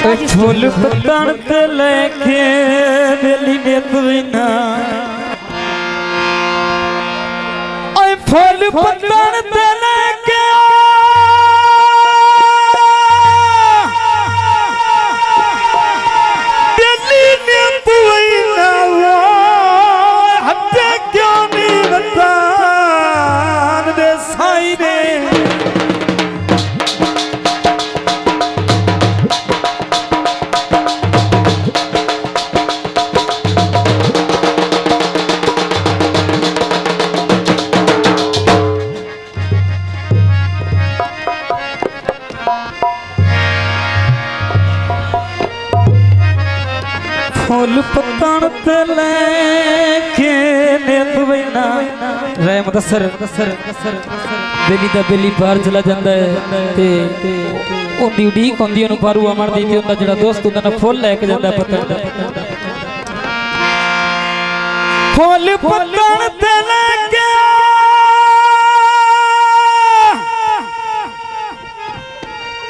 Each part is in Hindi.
फूल पत्तन ते लेके बेली ने तुना ओए फूल पत्तन ते लेके बेली ने तुना हत्ते क्यों नहीं बतान दे साई ने फूल पत्तन ते लेके नेत बिना रे मुदस्सर बेली दा बेली बाहर चला जांदा है ते ओंदी उडीक होंदी ओनु पारू अमर दी ते ओंदा जेड़ा दोस्त ओंदा ना फूल लेके जांदा पत्तन दा फूल पत्तन ते लेके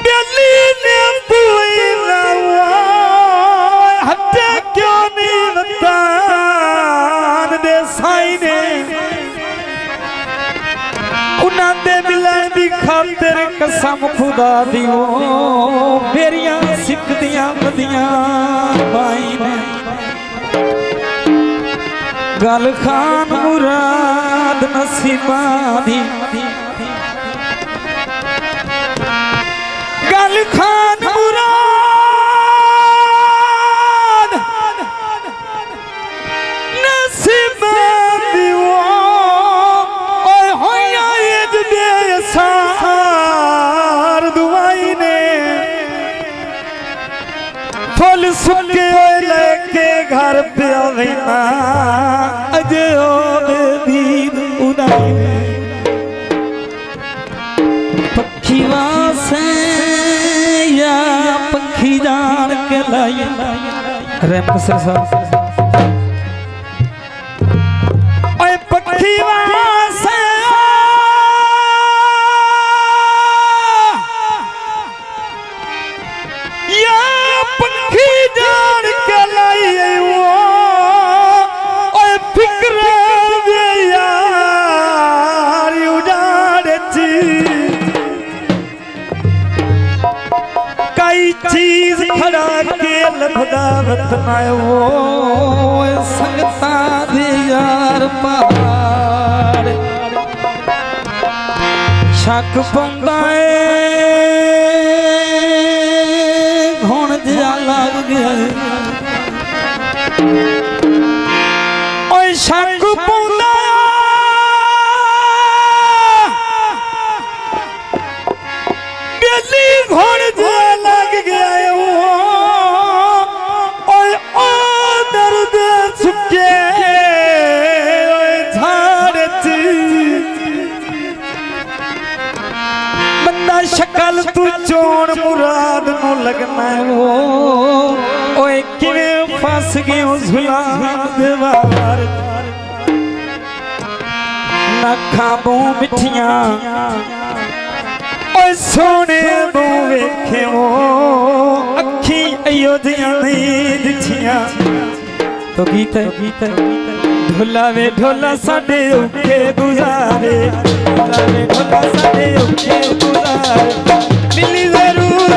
बेली ने तुईना हत्ते क्यों नहीं बतान दे साई ने उन्हां दे मिलन दी खातिर कसम खुदा दी ओ मेरियां सिकदियां वदियां भाई ने गल खान मुराद नसीबा दी गल खान मुराद नसीबा दी ओ ओए होया इज दे सार दुआई ने फूल सुके लेके घर पे आवेना अजे ओ दीद उदाई ने पक्षी वासे या पंखी जान के लाई रहम साहब ओए पक्षी वासे या पंखी जान के लाई ओए फिक्र दे यार उजाड़ ची कई चीज खड़ा के लभदा वतना वो संगता दे यार पहाड़ शक पंदा घुण जा लग गया ओए शक पंदा बेली घुण जा लग गया ओए ओ दर्द सुके ओए झाड़ च बंदा शक्ल तू चोण मुराद नु लगना ओए किवें फस गए जुलाम दीवार ना खाबों मिठियां ओए सोने नू वेखे अखी अयोध्या नहीं दिखियां तो गीत ढोला वे ढोला साडे औखे गुजारे ढोला वे ढोला साडे औखे गुजारे मिली जरूर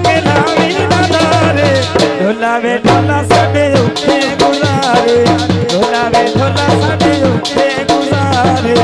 के लावी ना दारे ढोला वे ढोला साडे औखे गुजारे ढोला वे ढोला साडे औखे गुजारे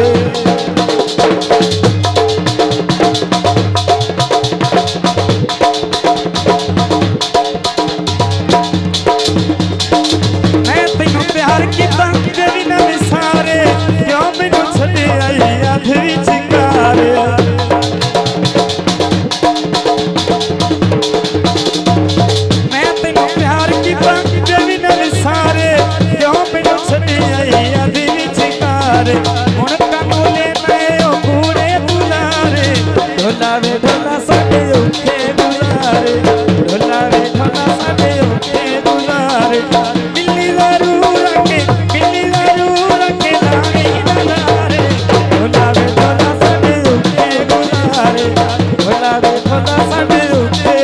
भोला रे भोला साडे उत्ते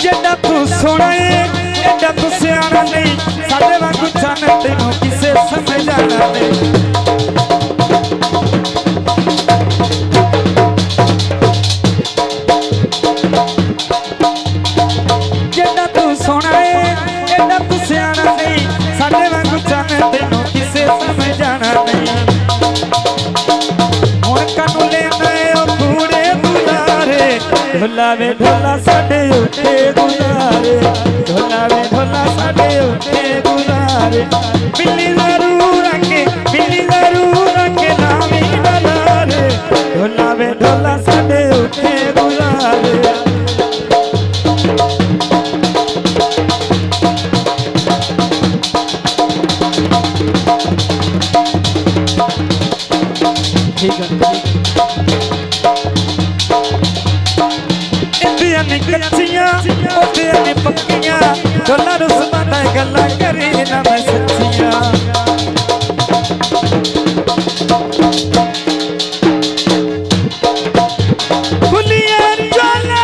जेड़ा तू सोना है एडा तू सियाना नहीं साडे वांगू चन तेनू किसे समझाना नहीं जेड़ा तू सोना है एडा तू सियाना नहीं साडे वांगू चन तेनू किसे समझाना नहीं हुण कानू लेना है ओ कूड़े बुलारे ढोला वे ढोला साडे उठे गुलारे ढोला वे ढोला साडे उठे गुलारे बिल्ली जरूर आके लावी डलारे ढोला वे ढोला साडे उठे गुलारे ठीक है कच्चियां ओदियां ने पक्कियां ढोला रुसमा दा गल्लां करे ना मैं सच्चियां फुलियां ढोला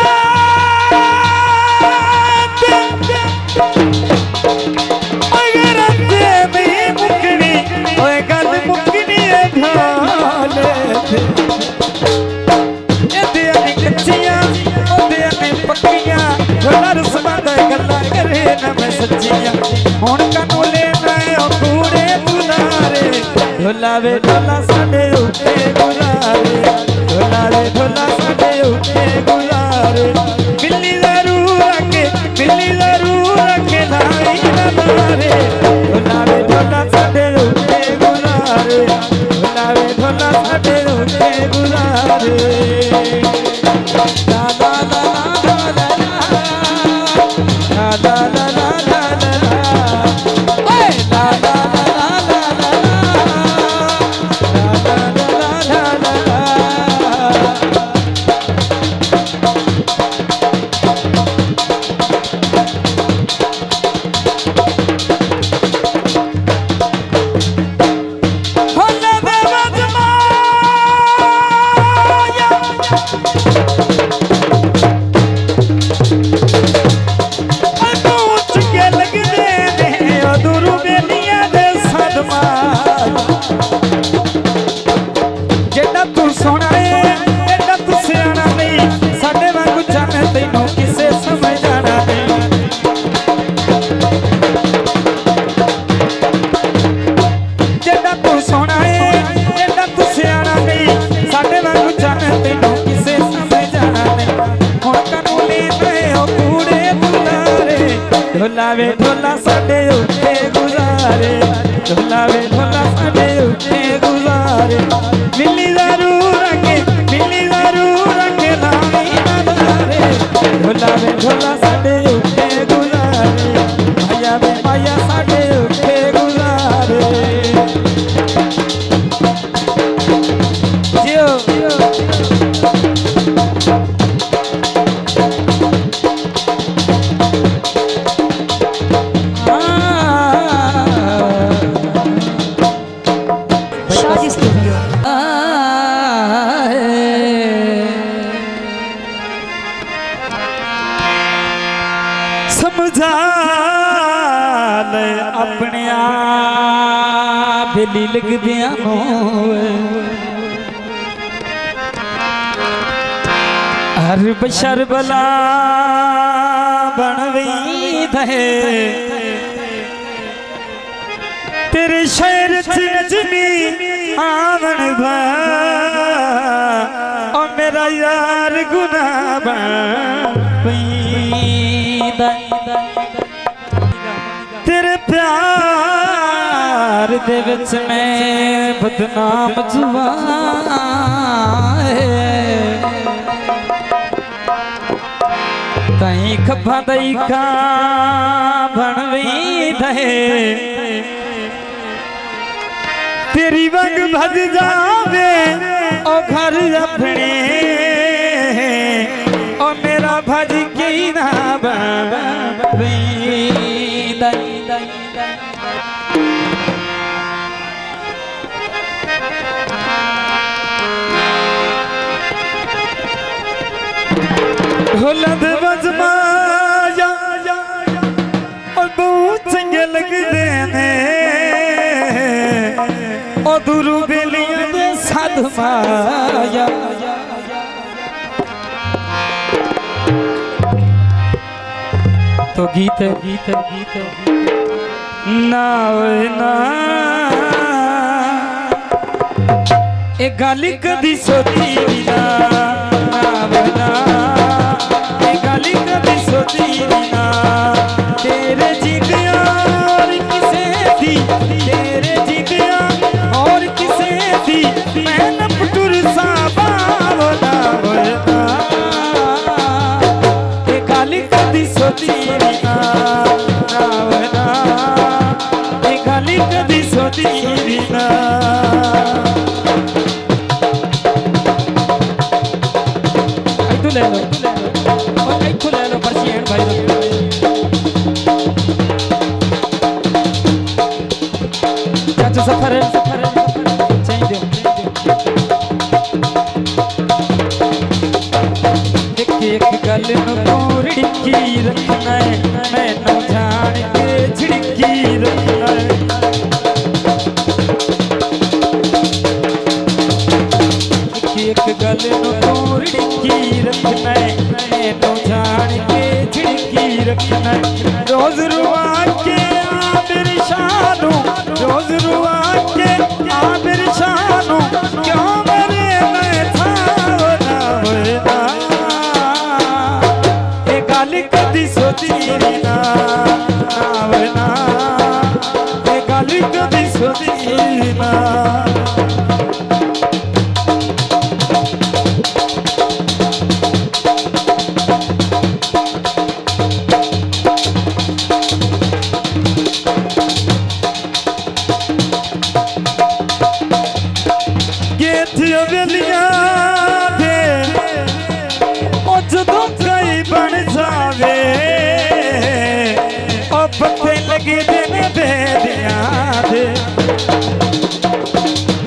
अगर ते नहीं मुकनी ओए गल मुकनी है ढोले एदियां ने कच्चियां पक्कियां ढोला रुसमा दा गल्लां करे ना मैं सच्चियां हुण कानू लेना है ओ कूड़े बुलारे ढोला वे ढोला साडे उठे गुलारे ढोला वे ढोला साडे उठे गुलारे बिल्ली जरूर आके लाई ना मारे ढोला वे ढोला साडे उठे गुलारे ढोला वे ढोला साडे उठे गुलारे ला ला ला la la la la la hey la la la la la la la la la hola beba jmaya जेड़ा तू सोना है एडा तू सियाना नहीं साडे वांगू चन तैनू किसे समझाना नहीं जेड़ा तू सोना है एडा तू सियाना नहीं साडे वांगू चन तैनू किसे समझाना नहीं हुण कानू लेना है ओ कूड़े बुलारे ढोला वे ढोला साडे उठे गुजारे ढोला वे ढोला साडे उठे गुजारे बिल्ली जरूर आके लावी डलारे ढोला वे ढोला साडे उठे गुजारे माया वे माया साडे उठे गुजारे जियो समझा ले अपने आप बेली लगदियां हर बशर बला बनवी दे तेरे शहर च नजमी आवन भा ओ मेरा यार गुनाह बन तेरे प्यार दे विच मैं बदनाम जुबान तई खफा दई का बनवी दे तेरी वंग भज जावे ओ घर अपने ओ मेरा भज की ना बनवी ढोलद बजमा साध माया तो गीत नावना ए गाली कदी सोती ना नावना ए गाली कदी सोती ना तेरे जिदिया और किसे दी तेरे जिदिया और किसे दी मैं न पटुर सा बावना वरना ए गाली कदी सोती ना नावना ए गाली कदी सोती ना ले लो और एक ले लो परसियन भाई चाचा सफर चाहिए एक गल नूर डिक्की रखना है मैं न जान के झिड़की रखना है एक गल नूर डिक्की रखना है मैं तो जान के झिड़की रखना है रोज रुआ के आबिर शानू रोज रुआ के आबिर शानू क्यों मरे मैं था ना वरना ए गाली कदी सोती ना वरना ए गाली कदी सोती ना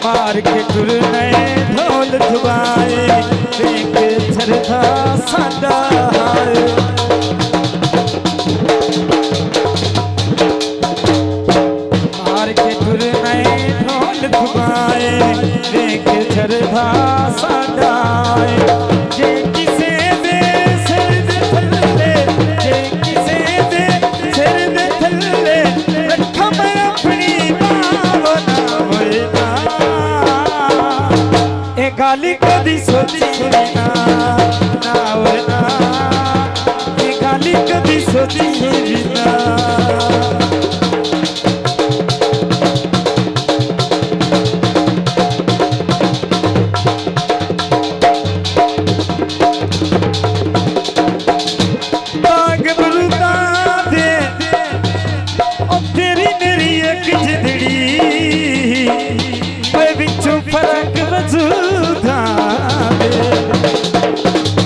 मार के टुरने ढोल धुआए देख छरथा सादा मार के टुरने ढोल धुआए देख छरथा सादा जे किसे दे सिर दे थल्ले जे किसे दे सिर दे थल्ले रखा मैं अपनी बावना वरना ए गाली कदी सोती ना वरना ए गाली कदी सोती ना बाग बरुदा दे ओ तेरी मेरी एक जिदड़ी मैं बिचू फरक वजूदा दे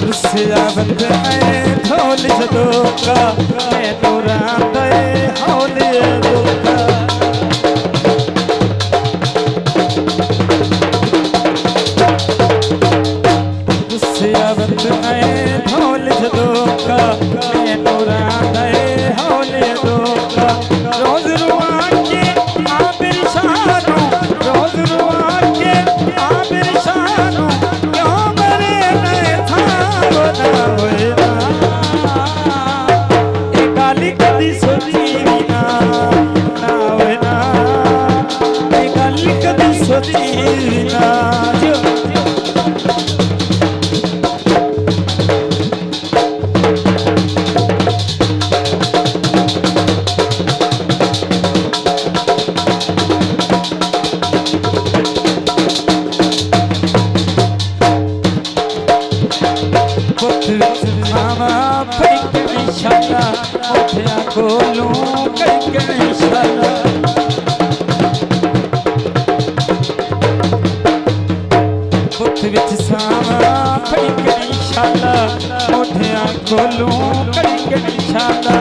रुसिया बंद मैं ढोल जदों का मैं तोरा दे हौल दोका रुसिया बंद मैं ढोल जदों का मैं तोरा दे हौल दोका रोज रुआ के आबिर शानू रोज रुआ के आबिर शानू क्यों मरे मैं था ना वरना ए गाली कदी सोती ना वरना ए गाली कदी सोती ना मामा फैक निशाना उठया कोलू कई निशाना बुत विच सामा फैक निशाना उठया कोलू कई निशाना